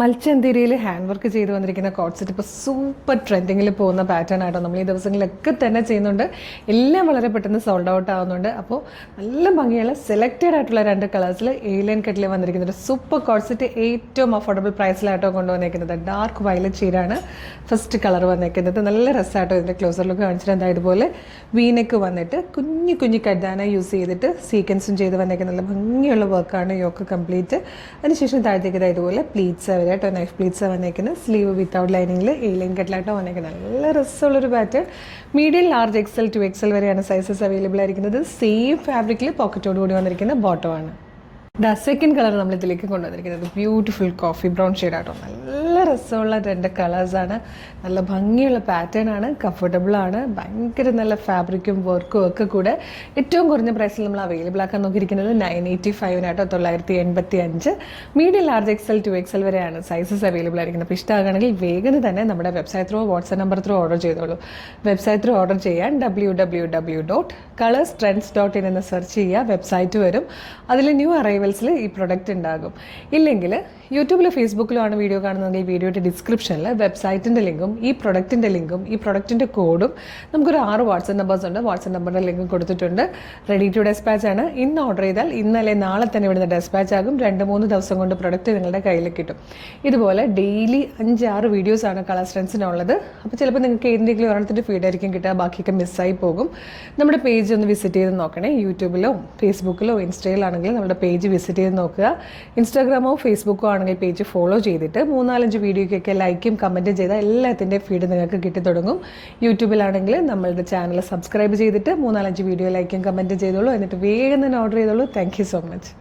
മൽച്ചന്തേരിയിൽ hand work ചെയ്ത് വന്നിരിക്കുന്ന coat set ഇപ്പോൾ സൂപ്പർ ട്രെൻഡിങ്ങിൽ പോകുന്ന പാറ്റേൺ ആയിട്ടോ. നമ്മൾ ഈ ദിവസങ്ങളിലൊക്കെ തന്നെ ചെയ്യുന്നുണ്ട്. എല്ലാം വളരെ പെട്ടെന്ന് സോൾഡ് ഔട്ട് ആവുന്നുണ്ട്. അപ്പോൾ നല്ല ഭംഗിയുള്ള സെലക്റ്റഡ് ആയിട്ടുള്ള 2 കളേഴ്സിൽ ഏലിയൻ കട്ടിൽ വന്നിരിക്കുന്ന ഒരു സൂപ്പർ കോട്ട് സെറ്റ് ഏറ്റവും അഫോർഡബിൾ പ്രൈസിലായിട്ടോ കൊണ്ടുവന്നിരിക്കുന്നത്. ഡാർക്ക് വയലറ്റ് ഷെയ്ഡാണ് ഫസ്റ്റ് കളർ വന്നിരിക്കുന്നത്. നല്ല രസമായിട്ടോ. ഇതിൻ്റെ ക്ലോസർ ലുക്ക് കാണിച്ചിട്ട് എന്താ ഇതുപോലെ വീനെക്ക് വന്നിട്ട് കുഞ്ഞു കുഞ്ഞു കഡാന യൂസ് ചെയ്തിട്ട് സീക്വൻസും ചെയ്ത് വന്നിരിക്കുന്ന നല്ല ഭംഗിയുള്ള വർക്കാണ് യോക്ക് കംപ്ലീറ്റ്. അതിനുശേഷം താഴത്തേക്ക് ഇതുപോലെ പ്ലീറ്റ്സ് കേട്ടോ, നൈഫ് പ്ലീറ്റ്സ് വന്നേക്കുന്നത്. സ്ലീവ് വിത്തൗട്ട് ലൈനിങ്ങിൽ ഏലിയൻ കട്ടിലായിട്ടോ വന്നേക്കുന്നത്. നല്ല രസമുള്ളൊരു pattern. Medium, large, XL to XL വരെയാണ് സൈസസ് അവൈലബിൾ ആയിരിക്കുന്നത്. സെയിം ഫാബ്രിക്കിൽ പോക്കറ്റോട് കൂടി വന്നിരിക്കുന്ന ബോട്ടമാണ്. സെക്കൻഡ് കളർ നമ്മൾ ഇതിലേക്ക് കൊണ്ടുവന്നിരിക്കുന്നത് ബ്യൂട്ടിഫുൾ കോഫി ബ്രൗൺ ഷെയ്ഡാട്ടോ. നല്ല രസമുള്ള 2 കളേഴ്സാണ്. നല്ല ഭംഗിയുള്ള പാറ്റേൺ ആണ്, കംഫർട്ടബിൾ ആണ്, ഭയങ്കര നല്ല ഫാബ്രിക്കും വർക്കും ഒക്കെ കൂടെ ഏറ്റവും കുറഞ്ഞ പ്രൈസിൽ നമ്മൾ അവൈലബിൾ ആക്കാൻ നോക്കിയിരിക്കുന്നത് 985 985. Medium, large, XL to XL വരെയാണ് സൈസസ് അവൈലബിൾ ആയിരിക്കുന്നത്. അപ്പോൾ ഇഷ്ടമാണെങ്കിൽ വേഗം തന്നെ നമ്മുടെ website through, WhatsApp number through order ചെയ്തോളൂ. വെബ്സൈറ്റ് ത്രൂ ഓർഡർ ചെയ്യാൻ www.colorstrends.in എന്ന് സെർച്ച് ചെയ്യുക. വെബ്സൈറ്റ് വരും. അതിൽ ന്യൂ അറൈവൽസിൽ ഈ പ്രൊഡക്റ്റ് ഉണ്ടാകും. ഇല്ലെങ്കിൽ യൂട്യൂബിലോ ഫേസ്ബുക്കിലോ ആണ് വീഡിയോ കാണുന്നതെങ്കിൽ വീഡിയോയുടെ ഡിസ്ക്രിപ്ഷനിൽ വെബ്സൈറ്റിൻ്റെ ലിങ്കും ഈ പ്രൊഡക്റ്റിൻ്റെ ലിങ്കും ഈ പ്രൊഡക്റ്റിൻ്റെ കോഡും നമുക്കൊരു 6 വാട്സ്ആപ്പ് നമ്പേഴ്സ് ഉണ്ട്. വാട്സ്ആപ്പ് നമ്പറിൻ്റെ ലിങ്കും കൊടുത്തിട്ടുണ്ട്. റെഡി ടു ഡെസ്പാച്ച് ആണ്. ഇന്ന് ഓർഡർ ചെയ്താൽ ഇന്നലെ നാളെ തന്നെ ഇവിടുന്ന് ഡെസ്പാച്ച് ആകും. 2-3 ദിവസം കൊണ്ട് പ്രൊഡക്റ്റ് നിങ്ങളുടെ കയ്യിൽ കിട്ടും. ഇതുപോലെ ഡെയിലി 5-6 വീഡിയോസാണ് കളർ സ്ട്രെൻസിനുള്ളത്. അപ്പോൾ ചിലപ്പോൾ നിങ്ങൾക്ക് ഏതെങ്കിലും ഒരെണ്ണത്തിൻ്റെ ഫീഡായിരിക്കും കിട്ടുക, ബാക്കിയൊക്കെ മിസ്സായി പോകും. നമ്മുടെ പേജ് ഒന്ന് വിസിറ്റ് ചെയ്ത് നോക്കണേ. യൂട്യൂബിലോ ഫേസ്ബുക്കിലോ ഇൻസ്റ്റയിലാണെങ്കിൽ നമ്മുടെ പേജ് വിസിറ്റ് ചെയ്ത് നോക്കുക. ഇൻസ്റ്റാഗ്രാമോ ഫേസ്ബുക്കോ ആണെങ്കിൽ പേജ് ഫോളോ ചെയ്തിട്ട് 3-4 വീഡിയോയ്ക്കൊക്കെ ലൈക്കും കമൻറ്റും ചെയ്താൽ എല്ലാത്തിൻ്റെ ഫീഡ് നിങ്ങൾക്ക് കിട്ടി തുടങ്ങും. യൂട്യൂബിലാണെങ്കിൽ നമ്മളുടെ ചാനൽ സബ്സ്ക്രൈബ് ചെയ്തിട്ട് 3-4 വീഡിയോ ലൈക്കും കമൻറ്റും ചെയ്തോളൂ. എന്നിട്ട് വേഗം തന്നെ ഓർഡർ ചെയ്തോളൂ. Thank you so much.